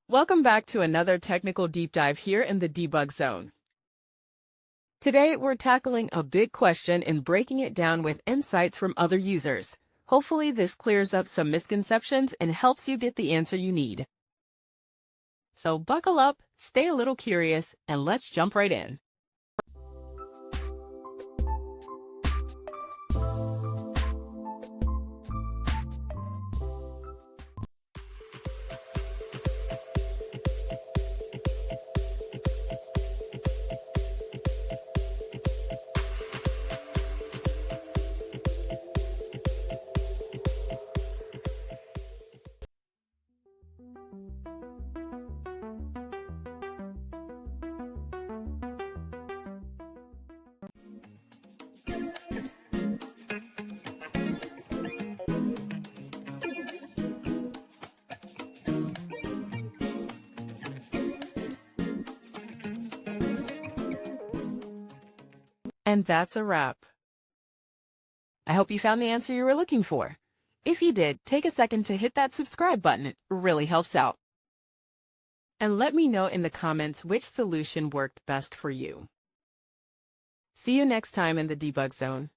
Welcome back to another technical deep dive here in the debug zone. Today, we're tackling a big question and breaking it down with insights from other users. Hopefully, this clears up some misconceptions and helps you get the answer you need. So buckle up, stay a little curious, and let's jump right in. And that's a wrap. I hope you found the answer you were looking for. If you did, take a second to hit that subscribe button. It really helps out. And let me know in the comments which solution worked best for you. See you next time in the debug zone.